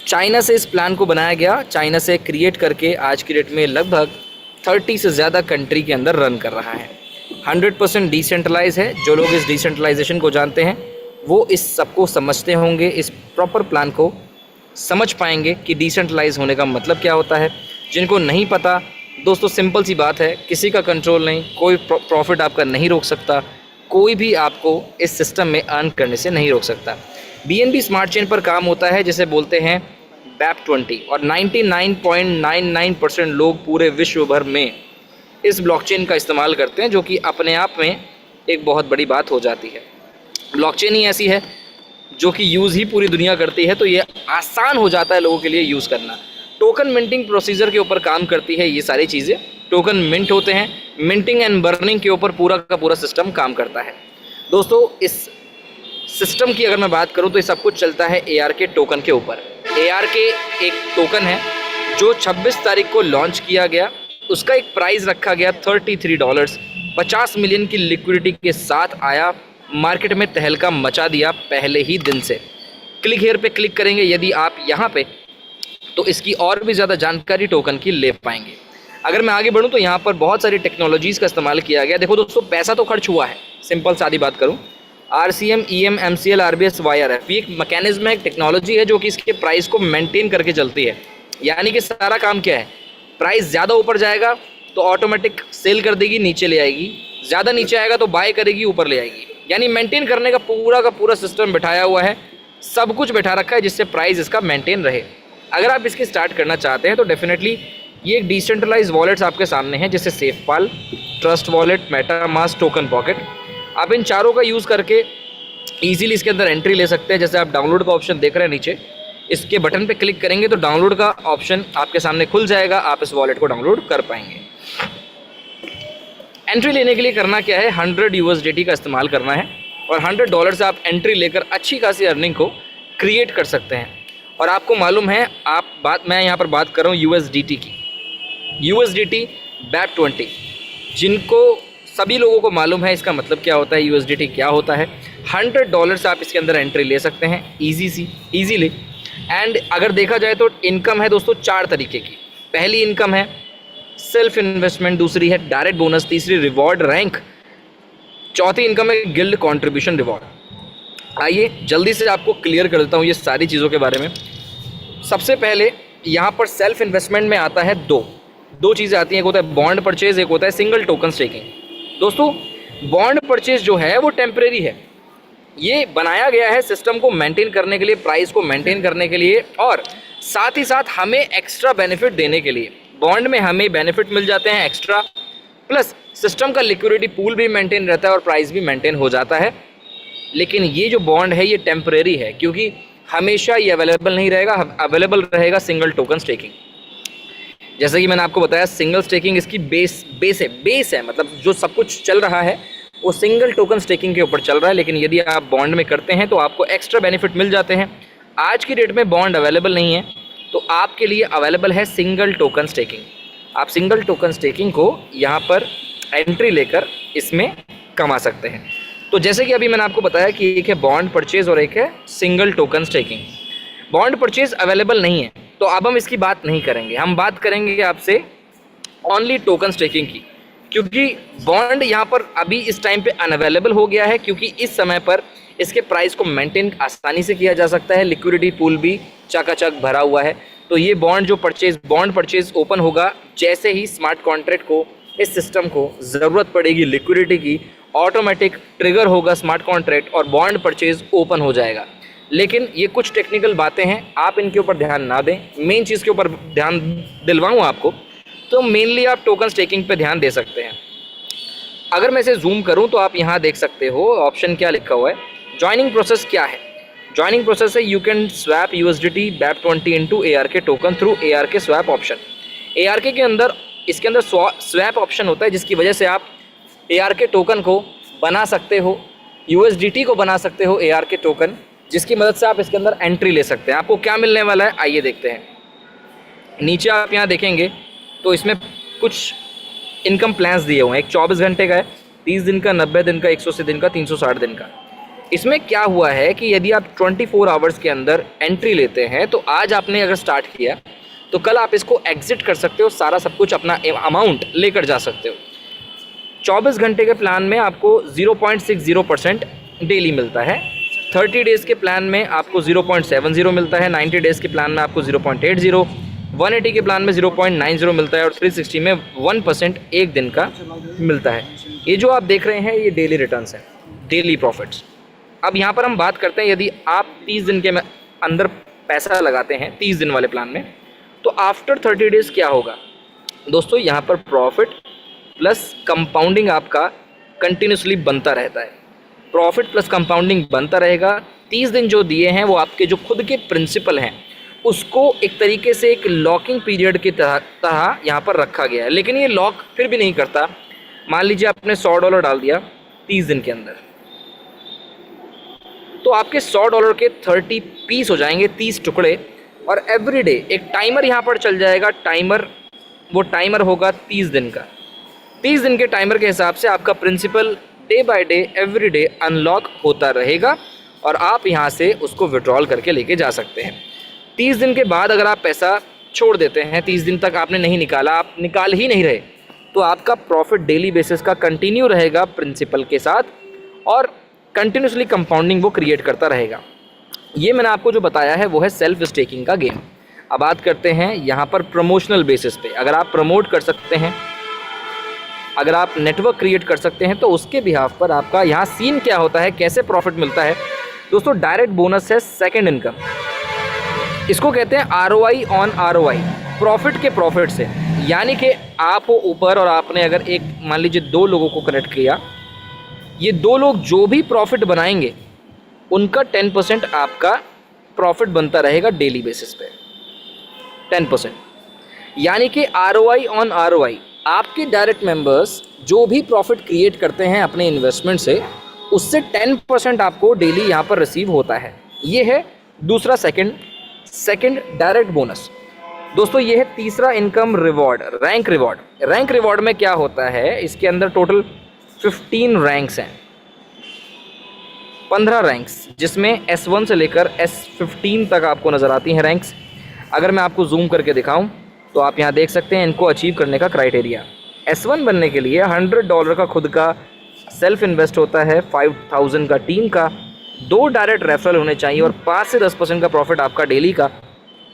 China से इस plan को बनाया गया, चाइना से क्रिएट करके आज की डेट में लगभग 30 से ज़्यादा कंट्री के अंदर रन कर रहा है। 100% डिसेंट्रलाइज है। जो लोग इस डिसेंट्रलाइजेशन को जानते हैं वो इस सबको समझते होंगे, इस प्रॉपर प्लान को समझ पाएंगे कि डिसेंट्रलाइज होने का मतलब क्या होता है। जिनको नहीं पता दोस्तों, सिंपल सी बात है, किसी का कंट्रोल नहीं, कोई प्रॉफिट आपका नहीं रोक सकता, कोई भी आपको इस सिस्टम में अर्न करने से नहीं रोक सकता। BNB स्मार्ट चेन पर काम होता है जिसे बोलते हैं BEP20 और 99.99% लोग पूरे विश्व भर में इस ब्लॉकचेन का इस्तेमाल करते हैं, जो कि अपने आप में एक बहुत बड़ी बात हो जाती है। ब्लॉकचेन ही ऐसी है जो कि यूज़ ही पूरी दुनिया करती है, तो ये आसान हो जाता है लोगों के लिए यूज़ करना। टोकन मिंटिंग प्रोसीजर के ऊपर काम करती है ये सारी चीज़ें। टोकन मिंट होते हैं, मिंटिंग एंड बर्निंग के ऊपर पूरा का पूरा सिस्टम काम करता है। दोस्तों, इस सिस्टम की अगर मैं बात करूं तो ये सब कुछ चलता है ARK टोकन के ऊपर। ARK एक टोकन है जो 26 तारीख को लॉन्च किया गया। उसका एक प्राइस रखा गया $33। 50 मिलियन की लिक्विडिटी के साथ आया, मार्केट में तहलका मचा दिया पहले ही दिन से। क्लिक हेयर पे क्लिक करेंगे यदि आप यहाँ पे, तो इसकी और भी ज़्यादा जानकारी टोकन की ले पाएंगे। अगर मैं आगे बढ़ूँ तो यहाँ पर बहुत सारी टेक्नोलॉजीज़ का इस्तेमाल किया गया। देखो दोस्तों, पैसा तो खर्च हुआ है, सिंपल सादी बात करूँ। RCM, EM, MCL, RBS, YRF ये एक मैकेनिज्म है, एक टेक्नोलॉजी है जो कि इसके प्राइस को मेंटेन करके चलती है। यानी कि सारा काम क्या है, प्राइस ज़्यादा ऊपर जाएगा तो ऑटोमेटिक सेल कर देगी, नीचे ले आएगी, ज़्यादा नीचे आएगा तो बाय करेगी, ऊपर ले आएगी। यानी मेंटेन करने का पूरा सिस्टम बिठाया हुआ है, सब कुछ बैठा रखा है जिससे प्राइस इसका मेंटेन रहे। अगर आप इसकी स्टार्ट करना चाहते हैं तो डेफिनेटली ये एक डिसेंट्रलाइज वॉलेट्स आपके सामने हैं, जैसे SafePal, Trust Wallet, MetaMask, Token Pocket. आप इन चारों का यूज़ करके ईजिली इसके अंदर एंट्री ले सकते हैं। जैसे आप डाउनलोड का ऑप्शन देख रहे हैं नीचे, इसके बटन पे क्लिक करेंगे तो डाउनलोड का ऑप्शन आपके सामने खुल जाएगा, आप इस वॉलेट को डाउनलोड कर पाएंगे। एंट्री लेने के लिए करना क्या है, 100 USDT का इस्तेमाल करना है और $100 से आप एंट्री लेकर अच्छी खासी अर्निंग को क्रिएट कर सकते हैं। और आपको मालूम है, मैं यहाँ पर बात कर रहा हूँ USDT की। USDT BEP20 जिनको सभी लोगों को मालूम है इसका मतलब क्या होता है, USDT क्या होता है। $100 से आप इसके अंदर एंट्री ले सकते हैं ईजीली। एंड अगर देखा जाए तो इनकम है दोस्तों 4 तरीके की। पहली इनकम है सेल्फ इन्वेस्टमेंट, दूसरी है डायरेक्ट बोनस, तीसरी रिवॉर्ड रैंक, चौथी इनकम है गिल्ड कॉन्ट्रीब्यूशन रिवॉर्ड। आइए जल्दी से आपको क्लियर कर देता हूँ ये सारी चीज़ों के बारे में। सबसे पहले यहाँ पर सेल्फ इन्वेस्टमेंट में आता है दो चीज़ें आती हैं, एक होता है बॉन्ड परचेज, एक होता है सिंगल टोकन स्टेकिंग। दोस्तों, बॉन्ड परचेज जो है वो टेम्परेरी है, ये बनाया गया है सिस्टम को मेंटेन करने के लिए, प्राइस को मेंटेन करने के लिए और साथ ही साथ हमें एक्स्ट्रा बेनिफिट देने के लिए। बॉन्ड में हमें बेनिफिट मिल जाते हैं एक्स्ट्रा, प्लस सिस्टम का लिक्विडिटी पूल भी मेंटेन रहता है और प्राइस भी मेंटेन हो जाता है। लेकिन ये जो बॉन्ड है ये टेम्परेरी है, क्योंकि हमेशा ये अवेलेबल नहीं रहेगा, अवेलेबल रहेगा सिंगल टोकन स्टेकिंग। जैसे कि मैंने आपको बताया, सिंगल स्टेकिंग इसकी बेस है, मतलब जो सब कुछ चल रहा है वो सिंगल टोकन स्टेकिंग के ऊपर चल रहा है। लेकिन यदि आप बॉन्ड में करते हैं तो आपको एक्स्ट्रा बेनिफिट मिल जाते हैं। आज की डेट में बॉन्ड अवेलेबल नहीं है तो आपके लिए अवेलेबल है सिंगल टोकन स्टेकिंग। आप सिंगल टोकन स्टेकिंग को यहाँ पर एंट्री लेकर इसमें कमा सकते हैं। तो जैसे कि अभी मैंने आपको बताया कि एक है बॉन्ड परचेज और एक है single token staking. Bond purchase available नहीं है तो अब हम इसकी बात नहीं करेंगे, हम बात करेंगे आपसे ओनली टोकन स्टेकिंग की, क्योंकि बॉन्ड यहाँ पर अभी इस टाइम पे अनअवेलेबल हो गया है, क्योंकि इस समय पर इसके प्राइस को मेंटेन आसानी से किया जा सकता है, लिक्विडिटी पूल भी चकाचक भरा हुआ है। तो ये बॉन्ड परचेज ओपन होगा जैसे ही स्मार्ट कॉन्ट्रैक्ट को, इस सिस्टम को ज़रूरत पड़ेगी लिक्विडिटी की, ऑटोमेटिक ट्रिगर होगा स्मार्ट कॉन्ट्रैक्ट और बॉन्ड परचेज ओपन हो जाएगा। लेकिन ये कुछ टेक्निकल बातें हैं, आप इनके ऊपर ध्यान ना दें, मेन चीज़ के ऊपर ध्यान दिलवाऊँ आपको, तो मेनली आप टोकन स्टेकिंग पे ध्यान दे सकते हैं। अगर मैं इसे जूम करूं तो आप यहाँ देख सकते हो ऑप्शन क्या लिखा हुआ है, ज्वाइनिंग प्रोसेस क्या है। ज्वाइनिंग प्रोसेस है you can swap USDT BEP20 into ARK token through ARK swap option. ARK के अंदर इसके अंदर स्वैप ऑप्शन होता है, जिसकी वजह से आप ARK टोकन को बना सकते हो, USDT को बना सकते हो ARK टोकन, जिसकी मदद से आप इसके अंदर एंट्री ले सकते हैं। आपको क्या मिलने वाला है आइए देखते हैं। नीचे आप यहाँ देखेंगे तो इसमें कुछ इनकम प्लान्स दिए हुए हैं। एक 24 घंटे का है, 30 दिन का, 90 दिन का, 180 दिन का, 360 दिन का। इसमें क्या हुआ है कि यदि आप 24 आवर्स के अंदर एंट्री लेते हैं तो आज आपने अगर स्टार्ट किया तो कल आप इसको एग्जिट कर सकते हो, सारा सब कुछ अपना अमाउंट लेकर जा सकते हो। 24 घंटे के प्लान में आपको 0.60% डेली मिलता है, 30 डेज़ के प्लान में आपको 0.70 मिलता है, 90 डेज़ के प्लान में आपको 0.80, 180 के प्लान में 0.90 मिलता है और 360 में 1% एक दिन का मिलता है। ये जो आप देख रहे हैं ये डेली रिटर्न्स हैं, डेली प्रॉफिट्स। अब यहाँ पर हम बात करते हैं यदि आप 30 दिन के अंदर पैसा लगाते हैं 30 दिन वाले प्लान में, तो आफ्टर 30 डेज़ क्या होगा दोस्तों, यहाँ पर प्रॉफिट प्लस कंपाउंडिंग आपका कंटिन्यूसली बनता रहता है। प्रॉफिट प्लस कंपाउंडिंग बनता रहेगा। 30 दिन जो दिए हैं वो आपके जो खुद के प्रिंसिपल हैं उसको एक तरीके से एक लॉकिंग पीरियड की तरह यहाँ पर रखा गया है, लेकिन ये लॉक फिर भी नहीं करता। मान लीजिए आपने $100 डाल दिया 30 दिन के अंदर, तो आपके $100 के 30 पीस हो जाएंगे, 30 टुकड़े, और एवरीडे एक टाइमर यहाँ पर चल जाएगा। वो टाइमर होगा 30 दिन का। 30 दिन के टाइमर के हिसाब से आपका principal day by day every day unlock होता रहेगा और आप यहाँ से उसको विड्रॉल करके लेके जा सकते हैं। 30 दिन के बाद अगर आप पैसा छोड़ देते हैं, 30 दिन तक आपने नहीं निकाला, आप निकाल ही नहीं रहे, तो आपका प्रॉफिट डेली बेसिस का कंटिन्यू रहेगा प्रिंसिपल के साथ और कंटिन्यूसली कंपाउंडिंग वो क्रिएट करता रहेगा। ये मैंने आपको जो बताया है वो है सेल्फ स्टेकिंग का गेम। अब बात करते हैं यहाँ पर प्रमोशनल बेसिस पे। अगर आप प्रमोट कर सकते हैं, अगर आप नेटवर्क क्रिएट कर सकते हैं, तो उसके बिहाफ पर आपका यहाँ सीन क्या होता है, कैसे प्रॉफिट मिलता है दोस्तों। डायरेक्ट बोनस है सेकेंड इनकम, इसको कहते हैं ROI ऑन ROI, प्रॉफिट के प्रॉफिट से। यानी कि आप हो ऊपर और आपने अगर एक मान लीजिए 2 लोगों को कनेक्ट किया, ये 2 लोग जो भी प्रॉफिट बनाएंगे उनका 10% आपका प्रॉफिट बनता रहेगा डेली बेसिस पे, 10%। यानी कि ROI ऑन ROI, आपके डायरेक्ट मेंबर्स जो भी प्रॉफिट क्रिएट करते हैं अपने इन्वेस्टमेंट से, उससे 10% आपको डेली यहाँ पर रिसीव होता है। ये है दूसरा सेकंड डायरेक्ट बोनस। दोस्तों ये है तीसरा income reward, rank reward. Rank reward में क्या होता है, इसके अंदर टोटल 15 रैंक्स हैं, 15 रैंक्स, जिसमें S1 से लेकर S15 तक आपको नज़र आती हैं रैंक्स। अगर मैं आपको जूम करके दिखाऊं तो आप यहाँ देख सकते हैं इनको अचीव करने का क्राइटेरिया। S1 बनने के लिए $100 का खुद का सेल्फ इन्वेस्ट होता है, 5000 का टीम का, 2 डायरेक्ट रेफरल होने चाहिए और 5 से 10% का प्रॉफिट आपका डेली का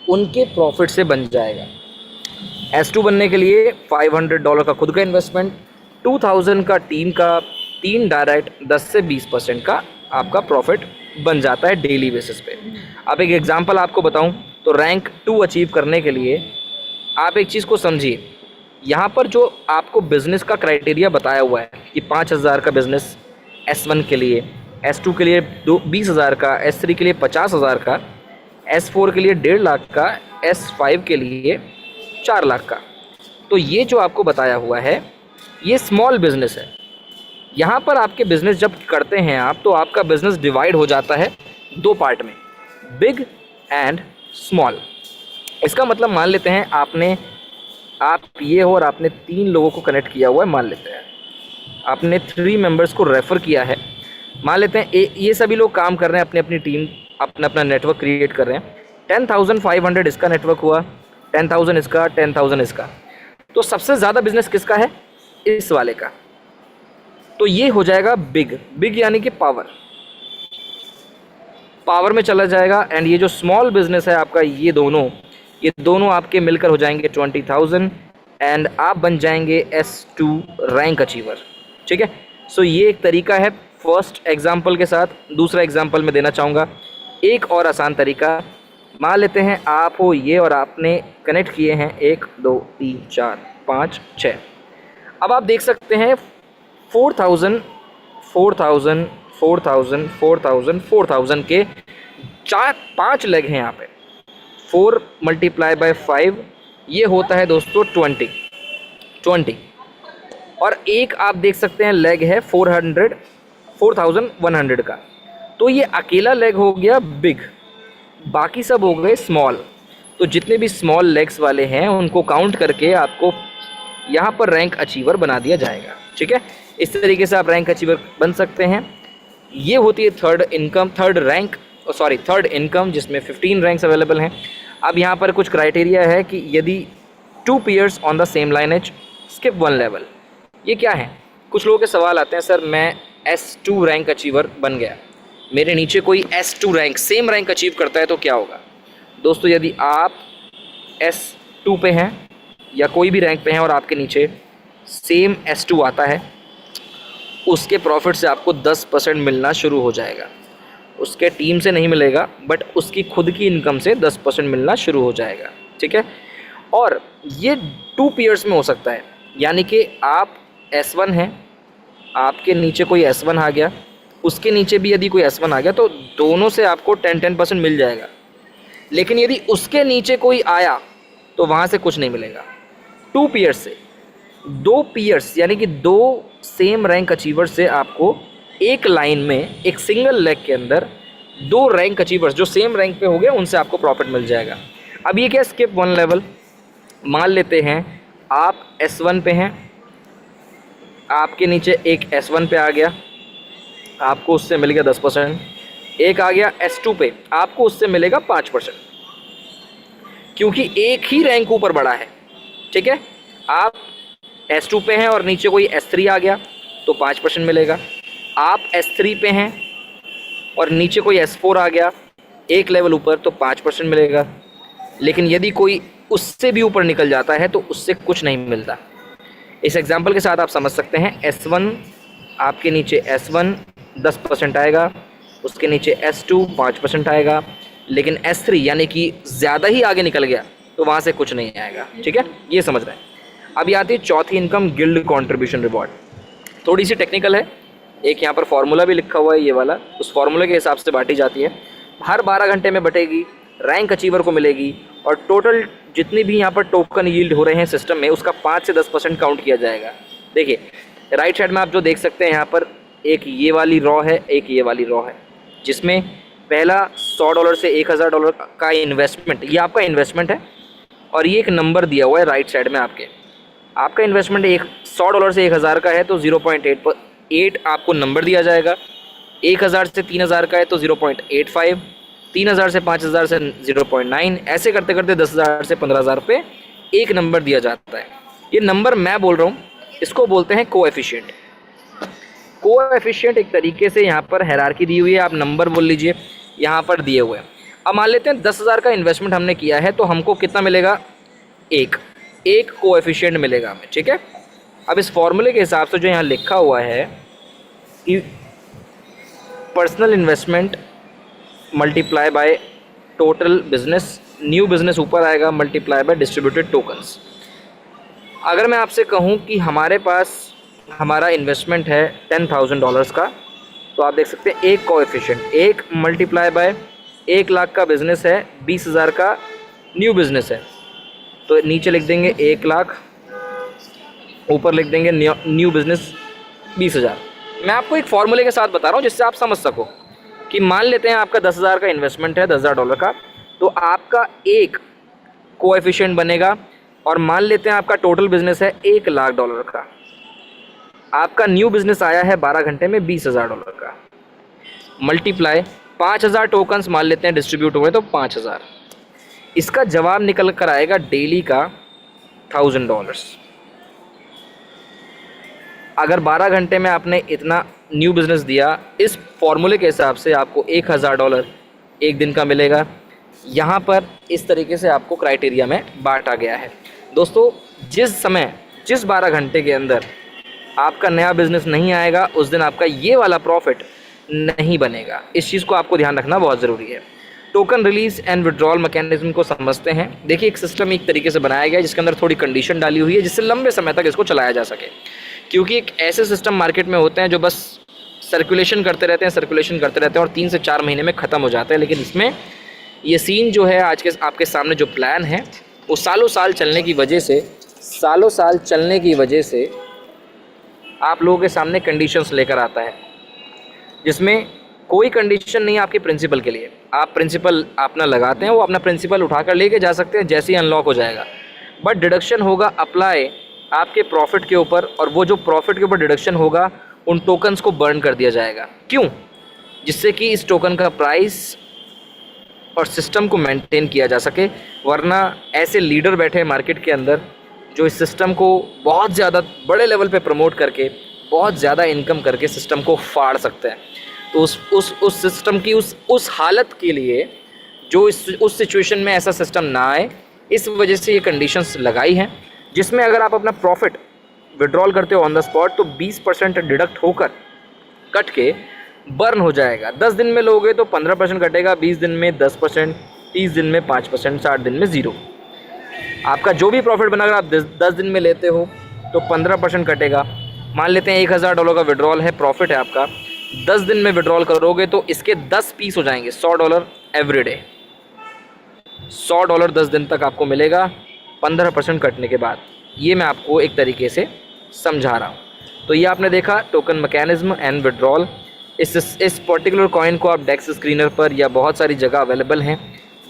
उनके प्रॉफिट से बन जाएगा। S2 बनने के लिए $500 का खुद का इन्वेस्टमेंट, 2000 का टीम का, 3 डायरेक्ट, 10 से 20% का आपका प्रॉफिट बन जाता है डेली बेसिस पे। अब एक एग्जांपल आपको बताऊं तो रैंक 2 अचीव करने के लिए आप एक चीज़ को समझिए। यहाँ पर जो आपको बिज़नेस का क्राइटेरिया बताया हुआ है कि 5000 का बिज़नेस S1 के लिए, S2 के लिए 20,000 का, S3 के लिए 50,000 का, S4 के लिए 1.5 लाख का, S5 के लिए 4 लाख का। तो ये जो आपको बताया हुआ है ये स्मॉल बिज़नेस है। यहाँ पर आपके बिज़नेस जब करते हैं आप, तो आपका बिज़नेस डिवाइड हो जाता है 2 पार्ट में, बिग एंड स्मॉल। इसका मतलब मान लेते हैं आप ये हो और आपने 3 लोगों को कनेक्ट किया हुआ है, मान लेते हैं आपने 3 मेंबर्स को रेफ़र किया है, मान लेते हैं ये सभी लोग काम कर रहे हैं, अपनी अपनी टीम अपना नेटवर्क क्रिएट कर रहे हैं। 10,500 इसका नेटवर्क हुआ, 10,000 इसका, 10,000 इसका। तो सबसे ज़्यादा बिजनेस किसका है, इस वाले का। तो ये हो जाएगा बिग यानी कि पावर में चला जाएगा। एंड ये जो स्मॉल बिजनेस है आपका, ये दोनों आपके मिलकर हो जाएंगे 20,000 एंड आप बन जाएंगे S2 रैंक अचीवर। ठीक है, सो ये एक तरीका है फर्स्ट एग्जाम्पल के साथ। दूसरा एग्जाम्पल मैं देना चाहूँगा, एक और आसान तरीका। मान लेते हैं आप हो ये और आपने कनेक्ट किए हैं 1 2 3 4 5 6। अब आप देख सकते हैं 4,000 4,000 4,000 4,000 4,000 के 5 लेग हैं यहाँ पे। 4 × 5 ये होता है दोस्तों 20। और एक आप देख सकते हैं लेग है 4,100 का। तो ये अकेला लेग हो गया बिग, बाकी सब हो गए स्मॉल। तो जितने भी स्मॉल लेग्स वाले हैं उनको काउंट करके आपको यहाँ पर रैंक अचीवर बना दिया जाएगा। ठीक है, इस तरीके से आप रैंक अचीवर बन सकते हैं। ये होती है थर्ड इनकम जिसमें 15 रैंक्स अवेलेबल हैं। अब यहाँ पर कुछ क्राइटेरिया है कि यदि 2 peers on the same lineage skip 1 level. ये क्या है? कुछ लोगों के सवाल आते हैं, सर मैं S2 रैंक अचीवर बन गया, मेरे नीचे कोई S2 rank same rank achieve करता है तो क्या होगा? दोस्तों, यदि आप S2 पे हैं या कोई भी रैंक पे हैं और आपके नीचे सेम S2 आता है, उसके प्रॉफिट से आपको 10% मिलना शुरू हो जाएगा। उसके टीम से नहीं मिलेगा, बट उसकी खुद की इनकम से 10% मिलना शुरू हो जाएगा। ठीक है, और ये 2 peers में हो सकता है, यानी कि आप S1 हैं, आपके नीचे कोई S1 आ गया, उसके नीचे भी यदि कोई S1 आ गया, तो दोनों से आपको 10% मिल जाएगा। लेकिन यदि उसके नीचे कोई आया तो वहाँ से कुछ नहीं मिलेगा। 2 peers से 2 peers यानी कि 2 सेम रैंक अचीवर से आपको एक लाइन में, एक सिंगल लेग के अंदर 2 रैंक अचीवर्स जो सेम रैंक पे हो गए उनसे आपको प्रॉफिट मिल जाएगा। अब ये क्या, स्किप 1 लेवल। मान लेते हैं आप S1 पे हैं, आपके नीचे एक S1 पे आ गया, आपको उससे मिल गया 10%। एक आ गया S2 पे, आपको उससे मिलेगा 5%, क्योंकि एक ही रैंक ऊपर बढ़ा है। ठीक है, आप S2 पे हैं और नीचे कोई S3 आ गया तो 5% मिलेगा। आप S3 पे हैं और नीचे कोई S4 आ गया एक लेवल ऊपर तो 5% मिलेगा। लेकिन यदि कोई उससे भी ऊपर निकल जाता है तो उससे कुछ नहीं मिलता। इस एग्जांपल के साथ आप समझ सकते हैं, S1 आपके नीचे S1 10% आएगा, उसके नीचे S2 5% आएगा, लेकिन S3 यानी कि ज़्यादा ही आगे निकल गया तो वहाँ से कुछ नहीं आएगा। ठीक है, ये समझ रहे हैं। अभी आती है चौथी इनकम, गिल्ड कंट्रीब्यूशन रिवॉर्ड। थोड़ी सी टेक्निकल है, एक यहाँ पर फार्मूला भी लिखा हुआ है ये वाला, उस फार्मूले के हिसाब से बांटी जाती है। हर 12 घंटे में बटेगी, रैंक अचीवर को मिलेगी, और टोटल जितनी भी यहाँ पर टोकन यील्ड हो रहे हैं सिस्टम में, उसका 5 से 10% काउंट किया जाएगा। देखिए राइट साइड में आप जो देख सकते हैं, यहाँ पर एक ये वाली रॉ है, एक ये वाली रॉ है, जिसमें पहला $100 से $1000 का इन्वेस्टमेंट, ये आपका इन्वेस्टमेंट है, और ये एक नंबर दिया हुआ है राइट साइड में आपका इन्वेस्टमेंट $100 से 1000 का है तो 0.8 आपको नंबर दिया जाएगा। 1000 से 3000 का है तो 0.85, 3000 से 5000 से 0.9, ऐसे करते करते 10000 से 15000 पे एक नंबर दिया जाता है। ये नंबर मैं बोल रहा हूँ, इसको बोलते हैं कोएफिशिएंट। कोएफिशिएंट एक तरीके से यहाँ पर हायरार्की दी हुई है, आप नंबर बोल लीजिए, यहाँ पर दिए हुए हैं। अब मान लेते हैं 10000 का इन्वेस्टमेंट हमने किया है तो हमको कितना मिलेगा, एक कोएफिशिएंट मिलेगा हमें। ठीक है, अब इस फॉर्मूले के हिसाब से जो यहाँ लिखा हुआ है कि personal investment multiply by total business, new business ऊपर आएगा, मल्टीप्लाई बाय डिस्ट्रीब्यूटेड टोकन्स। अगर मैं आपसे कहूँ कि हमारे पास हमारा इन्वेस्टमेंट है $10,000 का, तो आप देख सकते हैं एक कोएफिशिएंट, एक मल्टीप्लाई बाय 1 लाख का बिज़नेस है, 20,000 का न्यू बिज़नेस है, तो नीचे लिख देंगे 1 लाख, ऊपर लिख देंगे न्यू बिज़नेस 20,000। मैं आपको एक फॉर्मूले के साथ बता रहा हूँ जिससे आप समझ सको कि मान लेते हैं आपका 10,000 का इन्वेस्टमेंट है, $10,000 का, तो आपका एक कोएफिशिएंट बनेगा, और मान लेते हैं आपका टोटल बिजनेस है $1 लाख का, आपका न्यू बिजनेस आया है 12 घंटे में $20,000 का, मल्टीप्लाई 5000 टोकन्स मान लेते हैं डिस्ट्रीब्यूट हुए तो 5000, इसका जवाब निकल कर आएगा डेली का $1000। अगर 12 घंटे में आपने इतना न्यू बिज़नेस दिया, इस फॉर्मूले के हिसाब से आपको $1000 एक दिन का मिलेगा। यहाँ पर इस तरीके से आपको क्राइटेरिया में बांटा गया है। दोस्तों, जिस 12 घंटे के अंदर आपका नया बिज़नेस नहीं आएगा, उस दिन आपका ये वाला प्रॉफिट नहीं बनेगा। इस चीज़ को आपको ध्यान रखना बहुत ज़रूरी है। Token release and withdrawal mechanism को समझते हैं। देखिए, एक सिस्टम एक तरीके से बनाया गया है जिसके अंदर थोड़ी कंडीशन डाली हुई है जिससे लंबे समय तक इसको चलाया जा सके, क्योंकि एक ऐसे सिस्टम मार्केट में होते हैं जो बस सर्कुलेशन करते रहते हैं और 3 से 4 महीने में ख़त्म हो जाते हैं। लेकिन इसमें ये सीन जो है आज के आपके सामने जो प्लान है वो सालों साल चलने की वजह से आप लोगों के सामने कंडीशंस लेकर आता है, जिसमें कोई कंडीशन नहीं है आपके प्रिंसिपल के लिए। आप प्रिंसिपल अपना लगाते हैं, वो अपना प्रिंसिपल उठाकर लेके जा सकते हैं जैसे ही अनलॉक हो जाएगा, बट डिडक्शन होगा अप्लाई आपके प्रॉफिट के ऊपर, और वो जो प्रॉफिट के ऊपर डिडक्शन होगा उन टोकन्स को बर्न कर दिया जाएगा। क्यों? जिससे कि इस टोकन का प्राइस और सिस्टम को मेंटेन किया जा सके। वरना ऐसे लीडर बैठे हैं मार्केट के अंदर जो इस सिस्टम को बहुत ज़्यादा बड़े लेवल पे प्रमोट करके बहुत ज़्यादा इनकम करके सिस्टम को फाड़ सकते हैं। तो उस सिस्टम की उस हालत के लिए जो उस सिचुएशन में ऐसा सिस्टम ना आए, इस वजह से ये कंडीशंस लगाई हैं, जिसमें अगर आप अपना प्रॉफिट विड्रॉल करते हो ऑन द स्पॉट तो 20% डिडक्ट होकर कट के बर्न हो जाएगा। 10 दिन में लोगे तो 15% कटेगा, 20 दिन में 10%, 30 दिन में 5%, 60 दिन में 0। आपका जो भी प्रॉफिट बना, अगर आप 10 दिन में लेते हो तो 15% कटेगा। मान लेते हैं $1000 का विड्रॉल है, प्रॉफिट है आपका, 10 दिन में विड्रॉल करोगे तो इसके 10 पीस हो जाएंगे, $100 एवरी डे। $100 10 दिन तक आपको मिलेगा 15% कटने के बाद। ये मैं आपको एक तरीके से समझा रहा हूँ। तो ये आपने देखा टोकन मैकेनिज्म एंड विड्रॉल। इस पर्टिकुलर कॉइन को आप डेक्स स्क्रीनर पर या बहुत सारी जगह अवेलेबल हैं,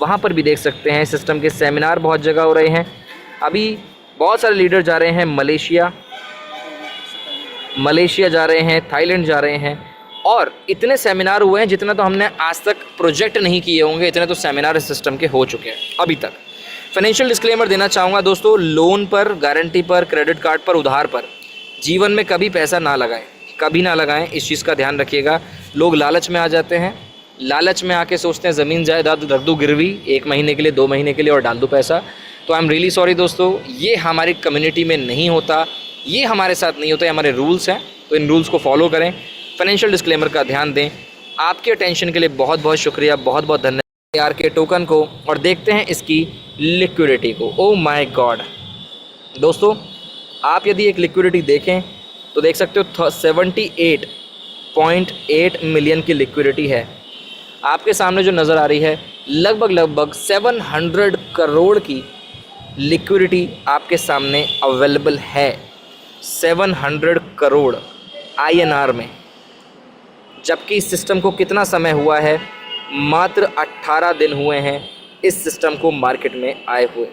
वहाँ पर भी देख सकते हैं। सिस्टम के सेमिनार बहुत जगह हो रहे हैं। अभी बहुत सारे लीडर जा रहे हैं मलेशिया जा रहे हैं, थाईलैंड जा रहे हैं, और इतने सेमिनार हुए हैं जितना तो हमने आज तक प्रोजेक्ट नहीं किए होंगे, इतने तो सेमिनार इस सिस्टम के हो चुके हैं अभी तक। फाइनेंशियल डिस्क्लेमर देना चाहूँगा दोस्तों, लोन पर, गारंटी पर, क्रेडिट कार्ड पर, उधार पर जीवन में कभी पैसा ना लगाएं, कभी ना लगाएं। इस चीज़ का ध्यान रखिएगा। लोग लालच में आ जाते हैं, लालच में आके सोचते हैं ज़मीन जायदाद रख दूँ गिरवी 1 महीने के लिए, 2 महीने के लिए और डाल दूँ पैसा। तो आई एम रियली सॉरी दोस्तों, ये हमारी कम्युनिटी में नहीं होता, ये हमारे साथ नहीं होता, ये हमारे रूल्स हैं। तो इन रूल्स को फॉलो करें, फाइनेंशियल डिस्क्लेमर का ध्यान दें। आपके अटेंशन के लिए बहुत बहुत शुक्रिया, बहुत बहुत धन्यवाद। यार के टोकन को और देखते हैं इसकी लिक्विडिटी को। ओह माय गॉड दोस्तों, आप यदि एक लिक्विडिटी देखें तो देख सकते हो 78.8 मिलियन की लिक्विडिटी है। आपके सामने जो नज़र आ रही है लगभग 700 करोड़ की लिक्विडिटी आपके सामने अवेलेबल है। 700 करोड़ INR में, जबकि इस सिस्टम को कितना समय हुआ है, मात्र 18 दिन हुए हैं इस सिस्टम को मार्केट में आए हुए।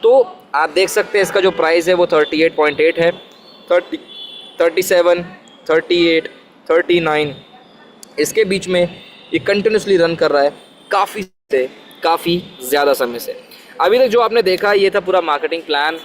तो आप देख सकते हैं इसका जो प्राइस है वो 38.8 है, 30, 37, 38, 39, इसके बीच में ये कंटिन्यूसली रन कर रहा है काफ़ी ज़्यादा समय से। अभी तक जो आपने देखा ये था पूरा मार्केटिंग प्लान।